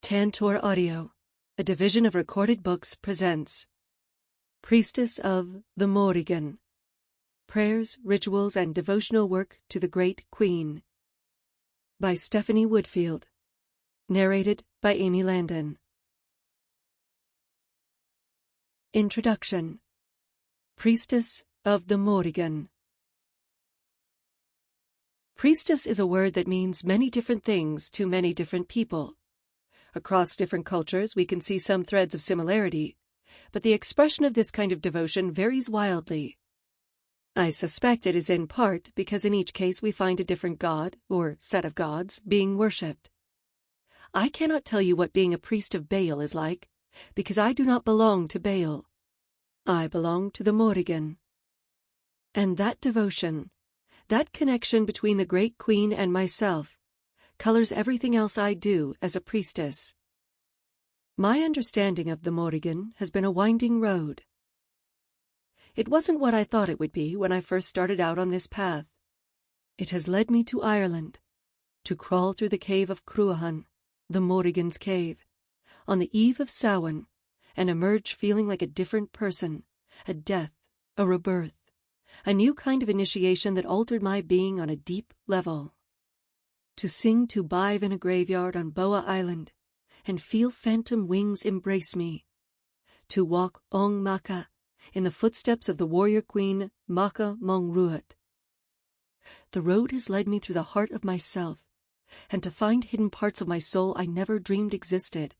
Tantor Audio, a division of Recorded Books, presents Priestess of the Morrigan, Prayers, Rituals, and Devotional Work to the Great Queen, by Stephanie Woodfield, narrated by Amy Landon. Introduction. Priestess of the Morrigan. Priestess is a word that means many different things to many different people. Across different cultures, we can see some threads of similarity, but the expression of this kind of devotion varies wildly. I suspect it is in part because in each case we find a different god, or set of gods, being worshipped. I cannot tell you what being a priest of Baal is like, because I do not belong to Baal. I belong to the Morrigan. And that devotion, that connection between the Great Queen and myself, colors everything else I do as a priestess. My understanding of the Morrigan has been a winding road. It wasn't what I thought it would be when I first started out on this path. It has led me to Ireland, to crawl through the cave of Cruachan, the Morrigan's cave, on the eve of Samhain, and emerge feeling like a different person, a death, a rebirth, a new kind of initiation that altered my being on a deep level. To sing to Bive in a graveyard on Boa Island, and feel phantom wings embrace me. To walk Ong Maka in the footsteps of the warrior queen Maka Mongruat. The road has led me through the heart of myself, and to find hidden parts of my soul I never dreamed existed,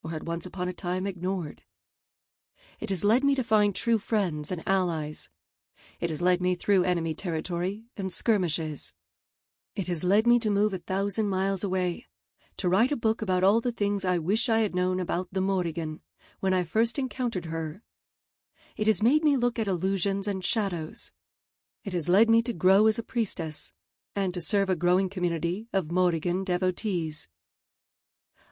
or had once upon a time ignored. It has led me to find true friends and allies. It has led me through enemy territory and skirmishes. It has led me to move 1,000 miles away, to write a book about all the things I wish I had known about the Morrigan when I first encountered her. It has made me look at illusions and shadows. It has led me to grow as a priestess and to serve a growing community of Morrigan devotees.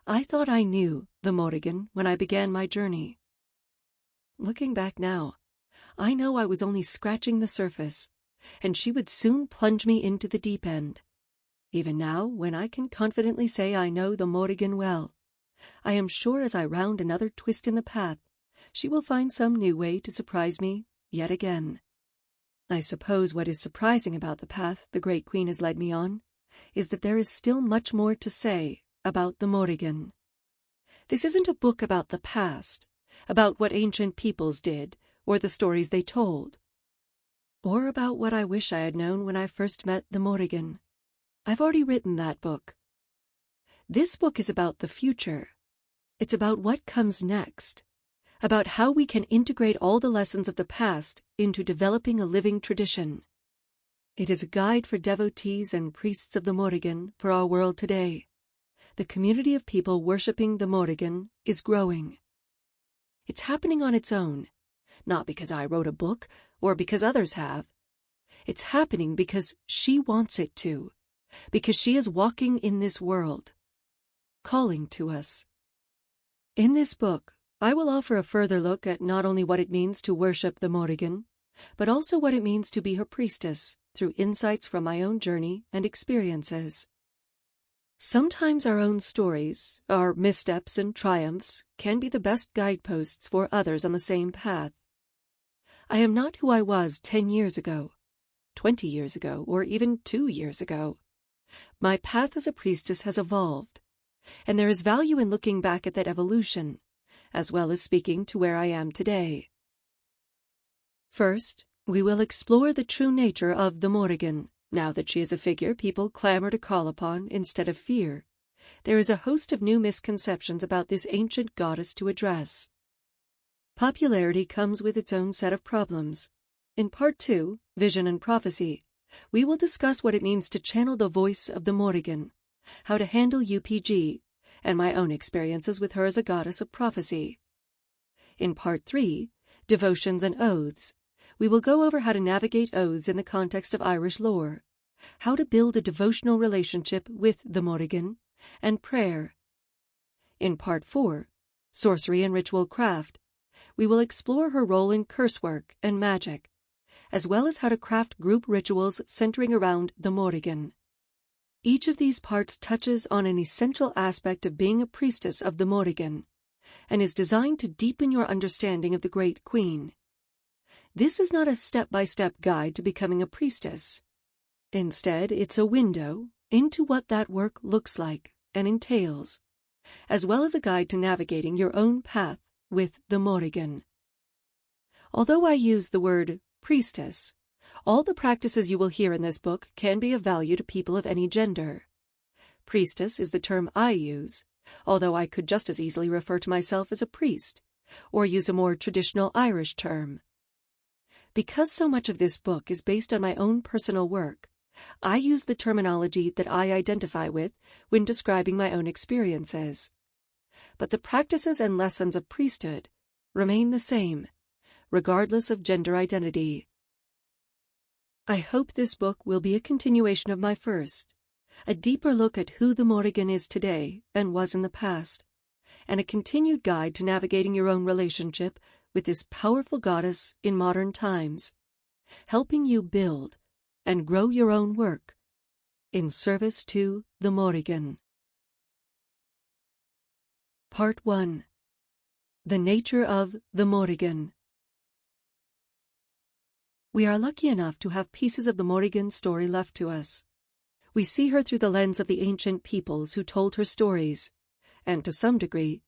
I thought I knew the Morrigan when I began my journey. Looking back now, I know I was only scratching the surface, and she would soon plunge me into the deep end. Even now, when I can confidently say I know the Morrigan well, I am sure as I round another twist in the path, she will find some new way to surprise me yet again. I suppose what is surprising about the path the Great Queen has led me on is that there is still much more to say about the Morrigan. This isn't a book about the past, about what ancient peoples did or the stories they told, or about what I wish I had known when I first met the Morrigan. I've already written that book. This book is about the future. It's about what comes next, about how we can integrate all the lessons of the past into developing a living tradition. It is a guide for devotees and priests of the Morrigan for our world today. The community of people worshipping the Morrigan is growing. It's happening on its own, not because I wrote a book or because others have. It's happening because she wants it to. Because she is walking in this world, calling to us. In this book, I will offer a further look at not only what it means to worship the Morrigan, but also what it means to be her priestess through insights from my own journey and experiences. Sometimes our own stories, our missteps and triumphs, can be the best guideposts for others on the same path. I am not who I was 10 years ago, 20 years ago, or even 2 years ago. My path as a priestess has evolved, and there is value in looking back at that evolution, as well as speaking to where I am today. First, we will explore the true nature of the Morrigan. Now that she is a figure people clamor to call upon instead of fear, there is a host of new misconceptions about this ancient goddess to address. Popularity comes with its own set of problems. In Part 2, Vision and Prophecy, we will discuss what it means to channel the voice of the Morrigan, how to handle UPG, and my own experiences with her as a goddess of prophecy. In Part 3, Devotions and Oaths, we will go over how to navigate oaths in the context of Irish lore, how to build a devotional relationship with the Morrigan, and prayer. In Part 4, Sorcery and Ritual Craft, we will explore her role in curse work and magic, as well as how to craft group rituals centering around the Morrigan. Each of these parts touches on an essential aspect of being a priestess of the Morrigan, and is designed to deepen your understanding of the Great Queen. This is not a step-by-step guide to becoming a priestess. Instead, it's a window into what that work looks like and entails, as well as a guide to navigating your own path with the Morrigan. Although I use the word priestess, all the practices you will hear in this book can be of value to people of any gender. Priestess is the term I use, although I could just as easily refer to myself as a priest, or use a more traditional Irish term. Because so much of this book is based on my own personal work, I use the terminology that I identify with when describing my own experiences. But the practices and lessons of priesthood remain the same, regardless of gender identity. I hope this book will be a continuation of my first, a deeper look at who the Morrigan is today and was in the past, and a continued guide to navigating your own relationship with this powerful goddess in modern times, helping you build and grow your own work in service to the Morrigan. Part 1. The Nature of the Morrigan. We are lucky enough to have pieces of the Morrigan story left to us. We see her through the lens of the ancient peoples who told her stories, and to some degree,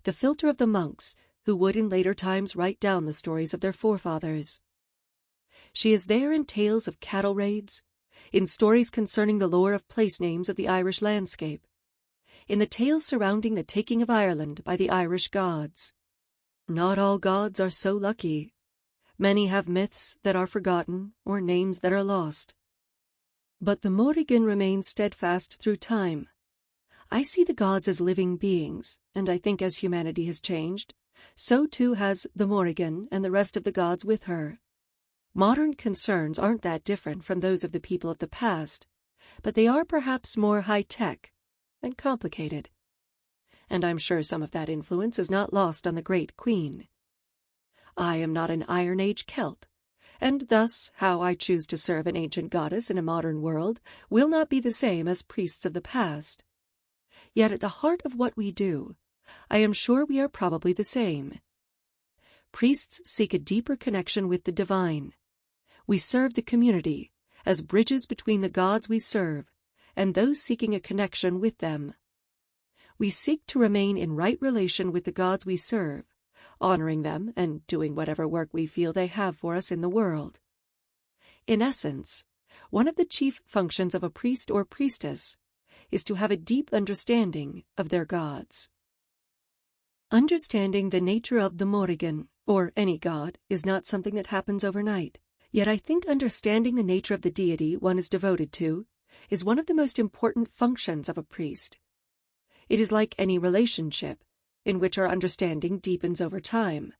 the filter of the monks who would in later times write down the stories of their forefathers. She is there in tales of cattle raids, in stories concerning the lore of place names of the Irish landscape, in the tales surrounding the taking of Ireland by the Irish gods. Not all gods are so lucky. Many have myths that are forgotten or names that are lost. But the Morrigan remains steadfast through time. I see the gods as living beings, and I think as humanity has changed, so too has the Morrigan and the rest of the gods with her. Modern concerns aren't that different from those of the people of the past, but they are perhaps more high-tech and complicated. And I'm sure some of that influence is not lost on the Great Queen. I am not an Iron Age Celt, and thus how I choose to serve an ancient goddess in a modern world will not be the same as priests of the past. Yet at the heart of what we do, I am sure we are probably the same. Priests seek a deeper connection with the divine. We serve the community as bridges between the gods we serve and those seeking a connection with them. We seek to remain in right relation with the gods we serve, honoring them and doing whatever work we feel they have for us in the world. In essence, one of the chief functions of a priest or priestess is to have a deep understanding of their gods. Understanding the nature of the Morrigan, or any god, is not something that happens overnight. Yet I think understanding the nature of the deity one is devoted to is one of the most important functions of a priest. It is like any relationship, in which our understanding deepens over time.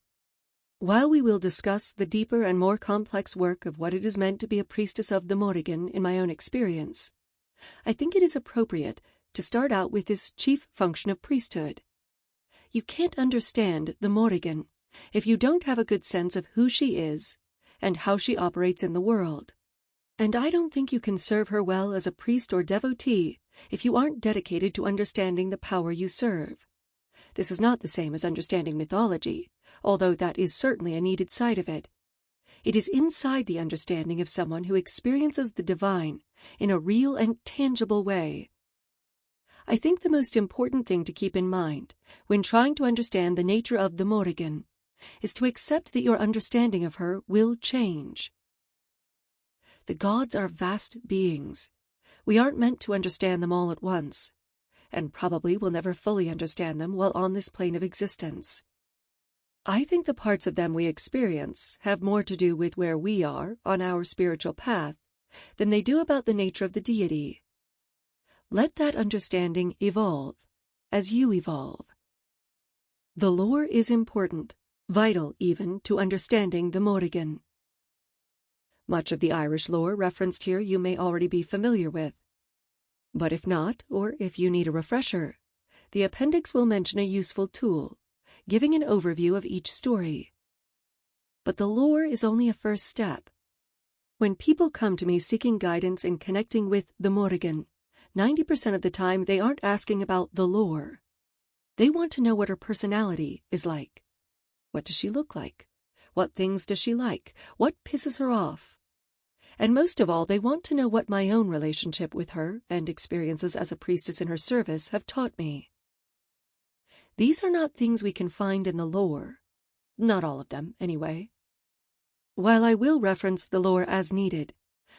While we will discuss the deeper and more complex work of what it is meant to be a priestess of the Morrigan in my own experience, I think it is appropriate to start out with this chief function of priesthood. You can't understand the Morrigan if you don't have a good sense of who she is and how she operates in the world. And I don't think you can serve her well as a priest or devotee if you aren't dedicated to understanding the power you serve. This is not the same as understanding mythology, although that is certainly a needed side of it. It is inside the understanding of someone who experiences the divine in a real and tangible way. I think the most important thing to keep in mind when trying to understand the nature of the Morrigan is to accept that your understanding of her will change. The gods are vast beings. We aren't meant to understand them all at once, and probably will never fully understand them while on this plane of existence. I think the parts of them we experience have more to do with where we are on our spiritual path than they do about the nature of the deity. Let that understanding evolve as you evolve. The lore is important, vital even to understanding the Morrigan. Much of the Irish lore referenced here you may already be familiar with. But if not, or if you need a refresher, the appendix will mention a useful tool, giving an overview of each story. But the lore is only a first step. When people come to me seeking guidance in connecting with the Morrigan, 90% of the time they aren't asking about the lore. They want to know what her personality is like. What does she look like? What things does she like? What pisses her off? And most of all, they want to know what my own relationship with her and experiences as a priestess in her service have taught me. These are not things we can find in the lore. Not all of them, anyway. While I will reference the lore as needed,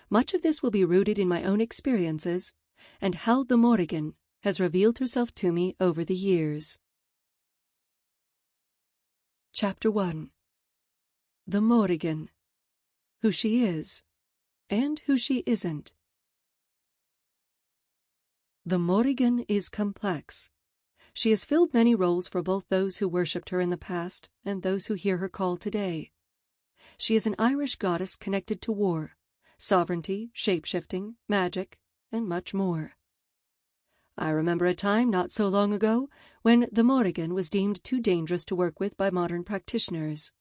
much of this will be rooted in my own experiences and how the Morrigan has revealed herself to me over the years. Chapter 1. The Morrigan. Who she is, and who she isn't. The Morrigan is complex. She has filled many roles for both those who worshipped her in the past and those who hear her call today. She is an Irish goddess connected to war, sovereignty, shape-shifting, magic, and much more. I remember a time not so long ago when the Morrigan was deemed too dangerous to work with by modern practitioners.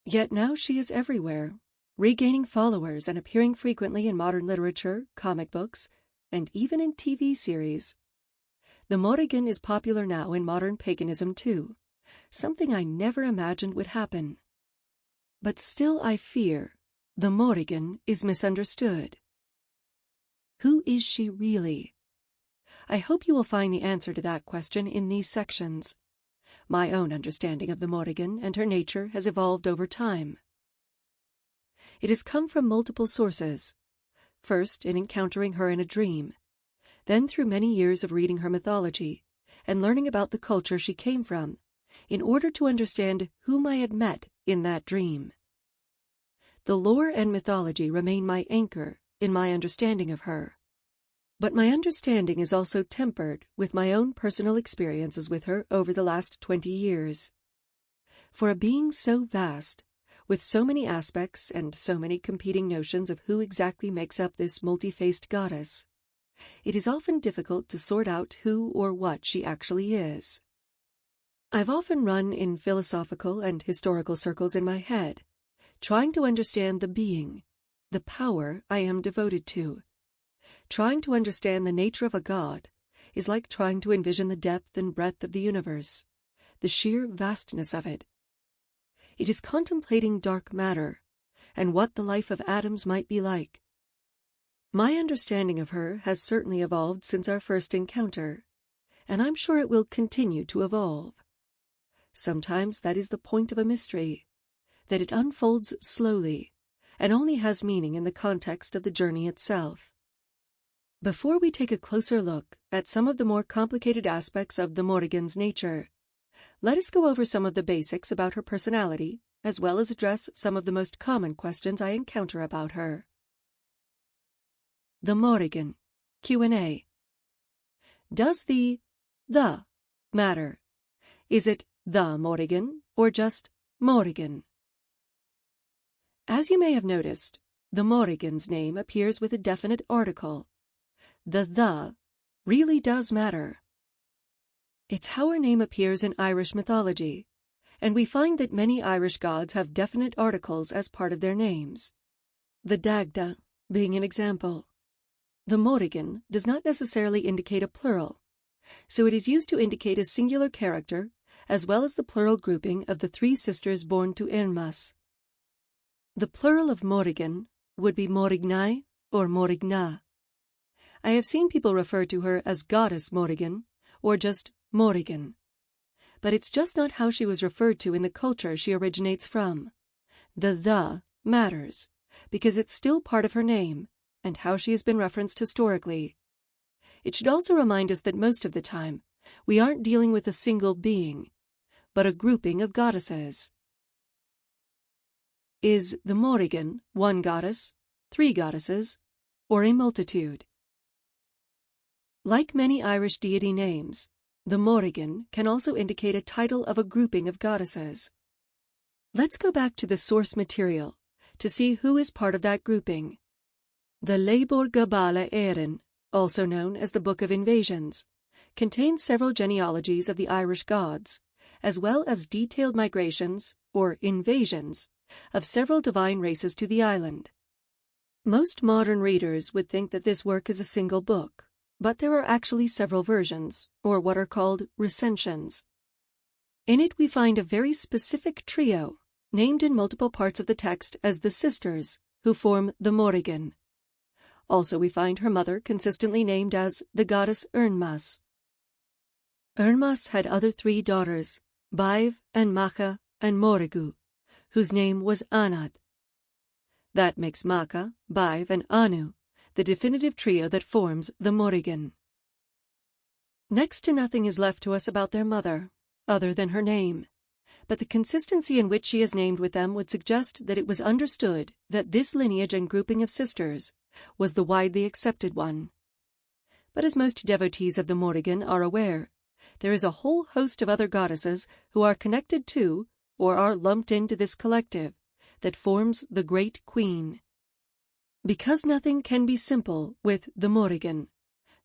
Yet now she is everywhere, regaining followers and appearing frequently in modern literature, comic books, and even in TV series. The Morrigan is popular now in modern paganism too, something I never imagined would happen. But still I fear the Morrigan is misunderstood. Who is she really? I hope you will find the answer to that question in these sections. My own understanding of the Morrigan and her nature has evolved over time. It has come from multiple sources. First, in encountering her in a dream, then through many years of reading her mythology and learning about the culture she came from, in order to understand whom I had met in that dream. The lore and mythology remain my anchor in my understanding of her. But my understanding is also tempered with my own personal experiences with her over the last 20 years. For a being so vast, with so many aspects and so many competing notions of who exactly makes up this multi-faced goddess, it is often difficult to sort out who or what she actually is. I've often run in philosophical and historical circles in my head, trying to understand the being, the power I am devoted to. Trying to understand the nature of a god is like trying to envision the depth and breadth of the universe, the sheer vastness of it. It is contemplating dark matter and what the life of atoms might be like. My understanding of her has certainly evolved since our first encounter, and I'm sure it will continue to evolve. Sometimes that is the point of a mystery, that it unfolds slowly and only has meaning in the context of the journey itself. Before we take a closer look at some of the more complicated aspects of the Morrigan's nature, let us go over some of the basics about her personality, as well as address some of the most common questions I encounter about her. The Morrigan, Q&A. Does the matter? Is it the Morrigan or just Morrigan? As you may have noticed, the Morrigan's name appears with a definite article. The really does matter. It's how her name appears in Irish mythology, and we find that many Irish gods have definite articles as part of their names. The Dagda being an example. The Morrigan does not necessarily indicate a plural, so it is used to indicate a singular character as well as the plural grouping of the three sisters born to Irmas. The plural of Morrigan would be Morrignai or Morrigna. I have seen people refer to her as Goddess Morrigan or just Morrigan, but it's just not how she was referred to in the culture she originates from. The matters, because it's still part of her name and how she has been referenced historically. It should also remind us that most of the time, we aren't dealing with a single being, but a grouping of goddesses. Is the Morrigan one goddess, three goddesses, or a multitude? Like many Irish deity names, the Morrigan can also indicate a title of a grouping of goddesses. Let's go back to the source material to see who is part of that grouping. The Labor Gabala Éireann, also known as the Book of Invasions, contains several genealogies of the Irish gods, as well as detailed migrations, or invasions, of several divine races to the island. Most modern readers would think that this work is a single book, but there are actually several versions, or what are called recensions. In it we find a very specific trio, named in multiple parts of the text as the sisters, who form the Morrigan. Also we find her mother consistently named as the goddess Ernmas. Ernmas had other 3 daughters, Baiv and Macha and Morrigu, whose name was Anad. That makes Macha, Baiv, and Anu the definitive trio that forms the Morrigan. Next to nothing is left to us about their mother, other than her name, but the consistency in which she is named with them would suggest that it was understood that this lineage and grouping of sisters was the widely accepted one. But as most devotees of the Morrigan are aware, there is a whole host of other goddesses who are connected to, or are lumped into this collective, that forms the Great Queen. Because nothing can be simple with the Morrigan,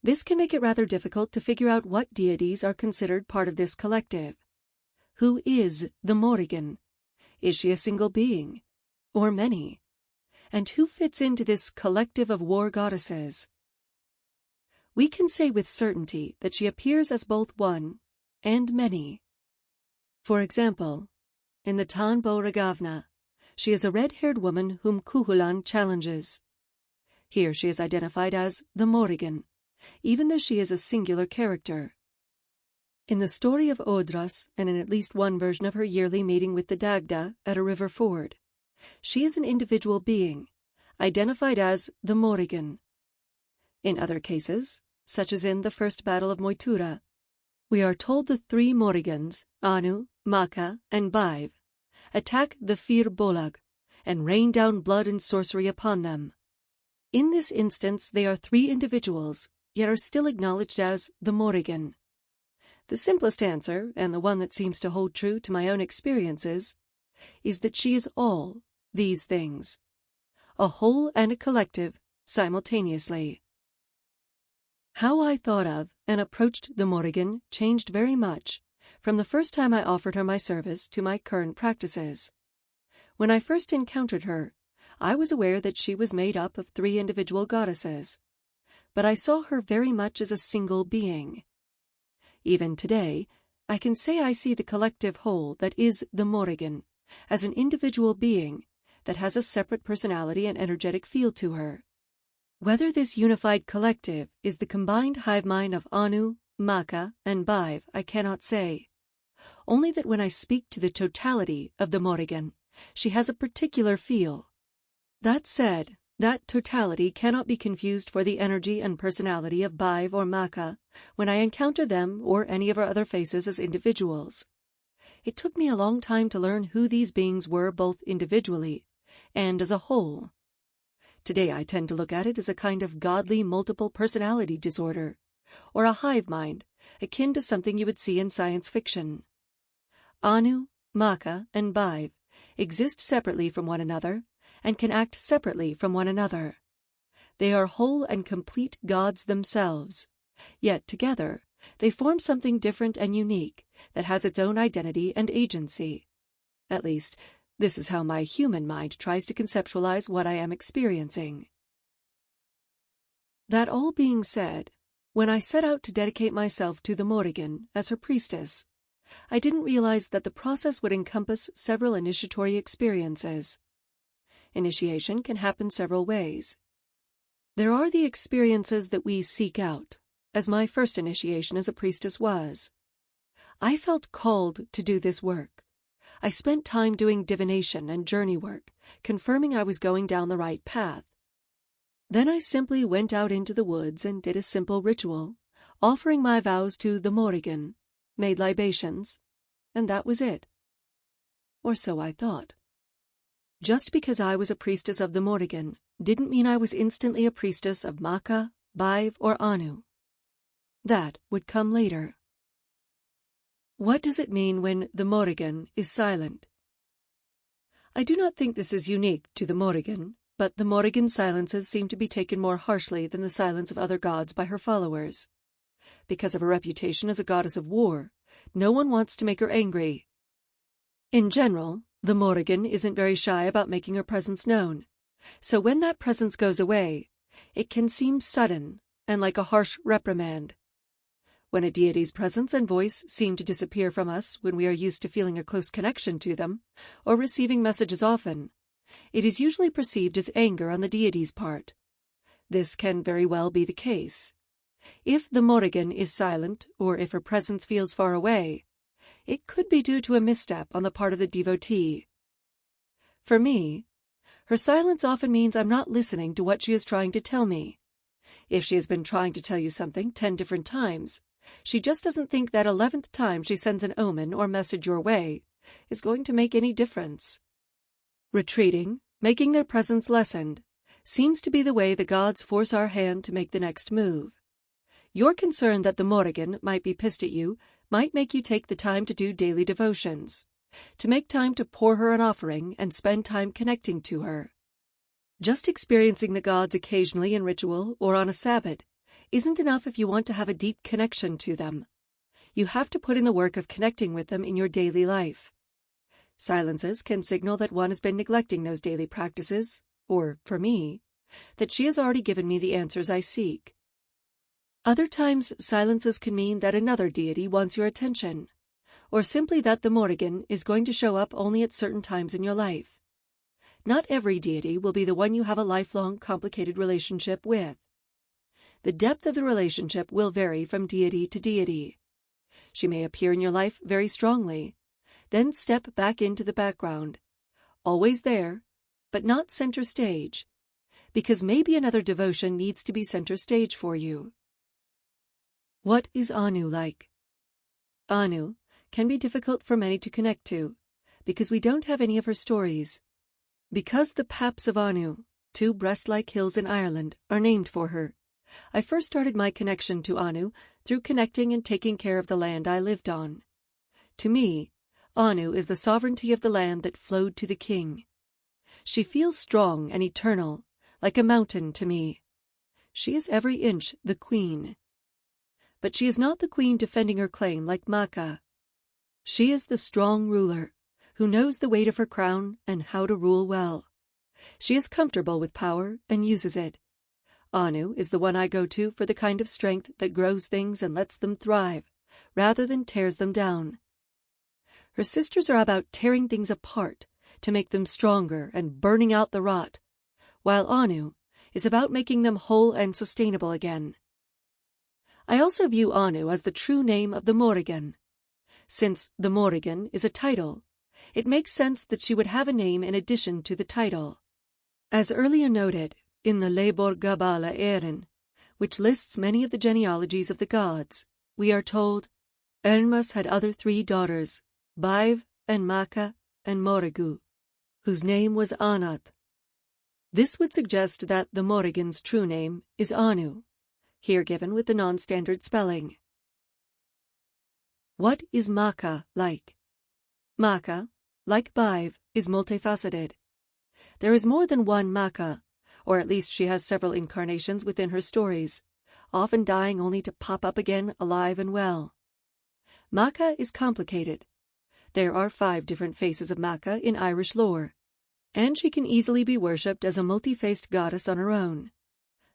this can make it rather difficult to figure out what deities are considered part of this collective. Who is the Morrigan? Is she a single being? Or many? And who fits into this collective of war goddesses? We can say with certainty that she appears as both one and many. For example, in the Tanbo Ragavna, she is a red-haired woman whom Cuchulainn challenges. Here she is identified as the Morrigan, even though she is a singular character. In the story of Odras, and in at least one version of her yearly meeting with the Dagda at a river ford, she is an individual being, identified as the Morrigan. In other cases, such as in the First Battle of Moytura, we are told the 3 Morrigans, Anu, Macha, and Baiv, attack the Fir Bolg and rain down blood and sorcery upon them. In this instance, they are 3 individuals, yet are still acknowledged as the Morrigan. The simplest answer, and the one that seems to hold true to my own experiences, is that she is all these things, a whole and a collective simultaneously. How I thought of and approached the Morrigan changed very much from the first time I offered her my service to my current practices. When I first encountered her, I was aware that she was made up of 3 individual goddesses, but I saw her very much as a single being. Even today, I can say I see the collective whole that is the Morrigan as an individual being that has a separate personality and energetic field to her. Whether this unified collective is the combined hive mind of Anu, Macha, and Baiv, I cannot say. Only that when I speak to the totality of the Morrigan, she has a particular feel. That said, that totality cannot be confused for the energy and personality of Baiv or Macha when I encounter them or any of our other faces as individuals. It took me a long time to learn who these beings were both individually and as a whole. Today I tend to look at it as a kind of godly multiple personality disorder, or a hive mind, akin to something you would see in science fiction. Anu, Macha, and Baiv exist separately from one another, and can act separately from one another. They are whole and complete gods themselves, yet together they form something different and unique that has its own identity and agency. At least, this is how my human mind tries to conceptualize what I am experiencing. That all being said, when I set out to dedicate myself to the Morrigan as her priestess, I didn't realize that the process would encompass several initiatory experiences. Initiation can happen several ways. There are the experiences that we seek out, as my first initiation as a priestess was. I felt called to do this work. I spent time doing divination and journey work, confirming I was going down the right path. Then I simply went out into the woods and did a simple ritual, offering my vows to the Morrigan, made libations, and that was it. Or so I thought. Just because I was a priestess of the Morrigan didn't mean I was instantly a priestess of Macha, Baiv, or Anu. That would come later. What does it mean when the Morrigan is silent? I do not think this is unique to the Morrigan, but the Morrigan's silences seem to be taken more harshly than the silence of other gods by her followers. Because of her reputation as a goddess of war, no one wants to make her angry. In general, the Morrigan isn't very shy about making her presence known, so when that presence goes away, it can seem sudden and like a harsh reprimand. When a deity's presence and voice seem to disappear from us when we are used to feeling a close connection to them, or receiving messages often, it is usually perceived as anger on the deity's part. This can very well be the case. If the Morrigan is silent, or if her presence feels far away, it could be due to a misstep on the part of the devotee. For me, her silence often means I'm not listening to what she is trying to tell me. If she has been trying to tell you something 10 different times, she just doesn't think that 11th time she sends an omen or message your way is going to make any difference. Retreating, making their presence lessened, seems to be the way the gods force our hand to make the next move. Your concern that the Morrigan might be pissed at you might make you take the time to do daily devotions, to make time to pour her an offering and spend time connecting to her. Just experiencing the gods occasionally in ritual or on a Sabbath isn't enough if you want to have a deep connection to them. You have to put in the work of connecting with them in your daily life. Silences can signal that one has been neglecting those daily practices, or, for me, that she has already given me the answers I seek. Other times, silences can mean that another deity wants your attention, or simply that the Morrigan is going to show up only at certain times in your life. Not every deity will be the one you have a lifelong, complicated relationship with. The depth of the relationship will vary from deity to deity. She may appear in your life very strongly, then step back into the background, always there, but not center stage, because maybe another devotion needs to be center stage for you. What is Anu like? Anu can be difficult for many to connect to, because we don't have any of her stories. Because the Paps of Anu, 2 breast-like hills in Ireland, are named for her, I first started my connection to Anu through connecting and taking care of the land I lived on. To me, Anu is the sovereignty of the land that flowed to the king. She feels strong and eternal, like a mountain to me. She is every inch the queen. But she is not the queen defending her claim like Maka. She is the strong ruler, who knows the weight of her crown and how to rule well. She is comfortable with power and uses it. Anu is the one I go to for the kind of strength that grows things and lets them thrive, rather than tears them down. Her sisters are about tearing things apart to make them stronger and burning out the rot, while Anu is about making them whole and sustainable again. I also view Anu as the true name of the Morrigan. Since the Morrigan is a title, it makes sense that she would have a name in addition to the title. As earlier noted, in the Lebor Gabala Erin, which lists many of the genealogies of the gods, we are told, Ernmas had other 3 daughters, Baiv and Maka and Morrigu, whose name was Anat. This would suggest that the Morrigan's true name is Anu, here given with the non-standard spelling. What is Maka like? Maka, like Baiv, is multifaceted. There is more than one Maka, or at least she has several incarnations within her stories, often dying only to pop up again alive and well. Maka is complicated. There are 5 different faces of Maka in Irish lore, and she can easily be worshipped as a multi-faced goddess on her own.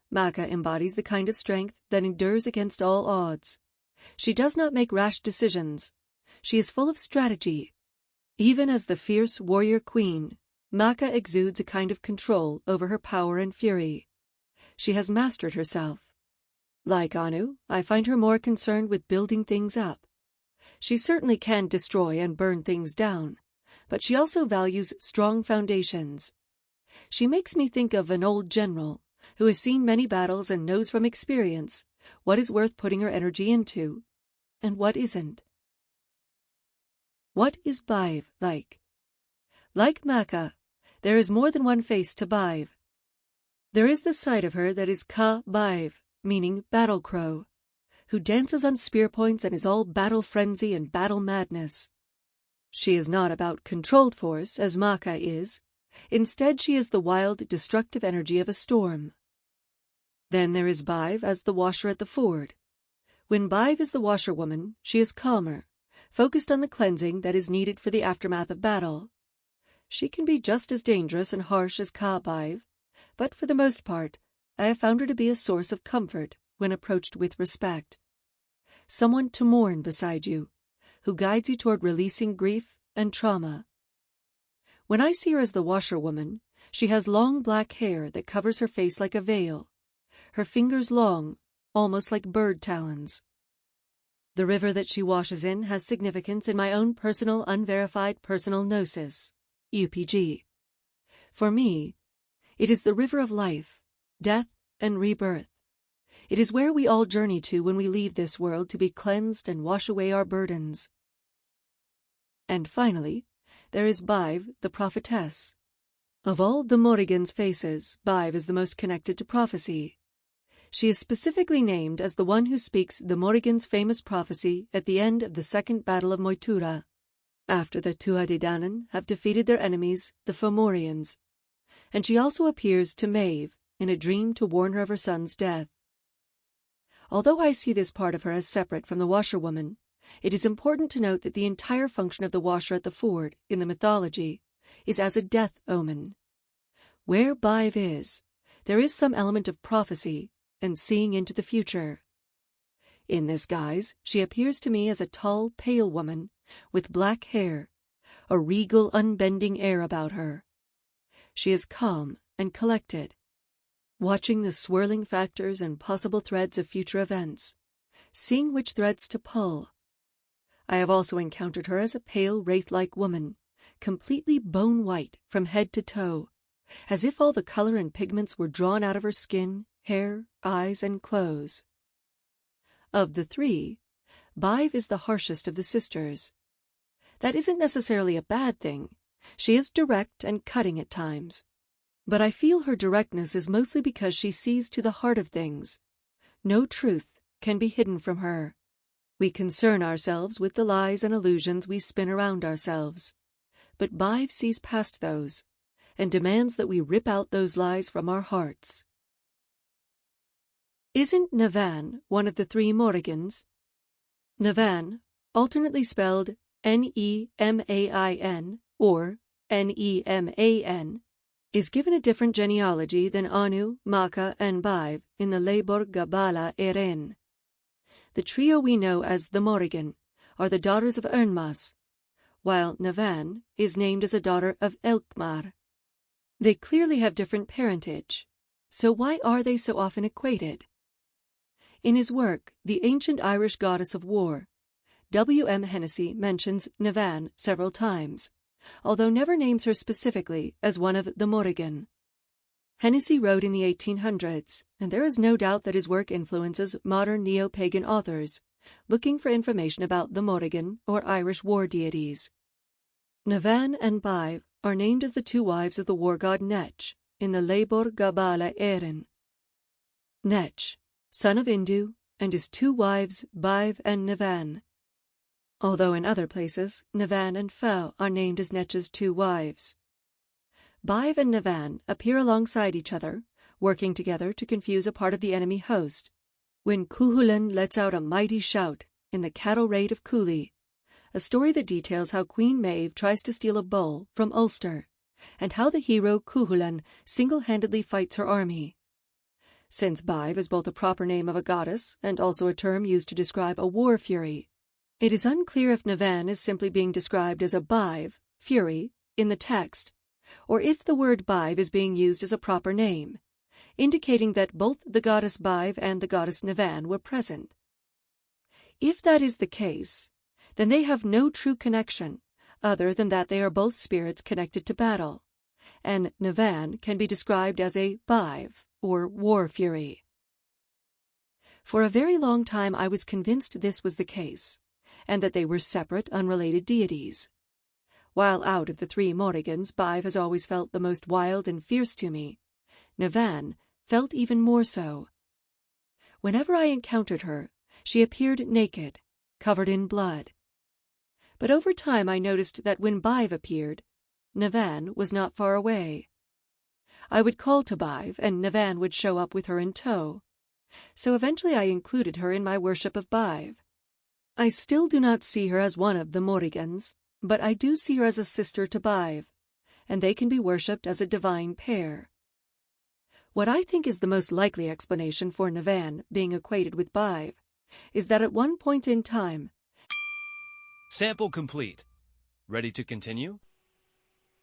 Maka embodies the kind of strength that endures against all odds. She does not make rash decisions. She is full of strategy. Even as the fierce warrior queen, Maka exudes a kind of control over her power and fury. She has mastered herself. Like Anu, I find her more concerned with building things up. She certainly can destroy and burn things down, but she also values strong foundations. She makes me think of an old general who has seen many battles and knows from experience what is worth putting her energy into, and what isn't. What is Baiv like? Like Maka, there is more than one face to Baiv. There is the side of her that is Ka Baiv, meaning battle crow, who dances on spear points and is all battle frenzy and battle madness. She is not about controlled force, as Maka is. Instead, she is the wild, destructive energy of a storm. Then there is Baiv as the washer at the ford. When Baiv is the washerwoman, she is calmer, focused on the cleansing that is needed for the aftermath of battle. She can be just as dangerous and harsh as Ka Baiv, but for the most part, I have found her to be a source of comfort, when approached with respect. Someone to mourn beside you, who guides you toward releasing grief and trauma. When I see her as the washerwoman, she has long black hair that covers her face like a veil, her fingers long, almost like bird talons. The river that she washes in has significance in my own personal unverified personal gnosis, UPG. For me, it is the river of life, death, and rebirth. It is where we all journey to when we leave this world to be cleansed and wash away our burdens. And finally, there is Bive, the prophetess. Of all the Morrigan's faces, Bive is the most connected to prophecy. She is specifically named as the one who speaks the Morrigan's famous prophecy at the end of the Second Battle of Moytura, after the Tuatha have defeated their enemies, the Fomorians, and she also appears to Maeve in a dream to warn her of her son's death. Although I see this part of her as separate from the washerwoman, it is important to note that the entire function of the washer at the ford, in the mythology, is as a death omen. Where Bive is, there is some element of prophecy and seeing into the future. In this guise, she appears to me as a tall, pale woman with black hair, a regal, unbending air about her. She is calm and collected, watching the swirling factors and possible threads of future events, seeing which threads to pull. I have also encountered her as a pale, wraith-like woman, completely bone-white from head to toe, as if all the color and pigments were drawn out of her skin, hair, eyes, and clothes. Of the three, Bive is the harshest of the sisters. That isn't necessarily a bad thing. She is direct and cutting at times. But I feel her directness is mostly because she sees to the heart of things. No truth can be hidden from her. We concern ourselves with the lies and illusions we spin around ourselves. But Bive sees past those, and demands that we rip out those lies from our hearts. Isn't Navan one of the three Morrigans? Navan, alternately spelled N-E-M-A-I-N or N-E-M-A-N, is given a different genealogy than Anu, Maka, and Bive in the Lebor Gabala Eren. The trio we know as the Morrigan are the daughters of Ernmas, while Navan is named as a daughter of Elkmar. They clearly have different parentage, so why are they so often equated? In his work, The Ancient Irish Goddess of War, W.M. Hennessy mentions Navan several times, although never names her specifically as one of the Morrigan. Hennessy wrote in the 1800s, and there is no doubt that his work influences modern neo-pagan authors looking for information about the Morrigan or Irish war deities. Navan and Bive are named as the two wives of the war god Netch in the Lebor Gabala Eren. Netch, son of Indu, and his two wives Bive and Navan. Although in other places, Navan and Fel are named as Netch's two wives. Bive and Navan appear alongside each other, working together to confuse a part of the enemy host, when Cuchulainn lets out a mighty shout in the cattle raid of Cooley, a story that details how Queen Maeve tries to steal a bull from Ulster, and how the hero Cuchulainn single-handedly fights her army. Since Bive is both a proper name of a goddess and also a term used to describe a war fury, it is unclear if Navan is simply being described as a Bive, fury, in the text, or if the word Bive is being used as a proper name, indicating that both the goddess Bive and the goddess Navan were present. If that is the case, then they have no true connection, other than that they are both spirits connected to battle, and Navan can be described as a Bive, or war fury. For a very long time I was convinced this was the case, and that they were separate, unrelated deities. While out of the three Morrigans, Bive has always felt the most wild and fierce to me, Navan felt even more so. Whenever I encountered her, she appeared naked, covered in blood. But over time I noticed that when Bive appeared, Navan was not far away. I would call to Bive, and Navan would show up with her in tow. So eventually I included her in my worship of Bive. I still do not see her as one of the Morrigans, but I do see her as a sister to Bive, and they can be worshipped as a divine pair. What I think is the most likely explanation for Navan being equated with Bive is that at one point in time, Sample complete. Ready to continue?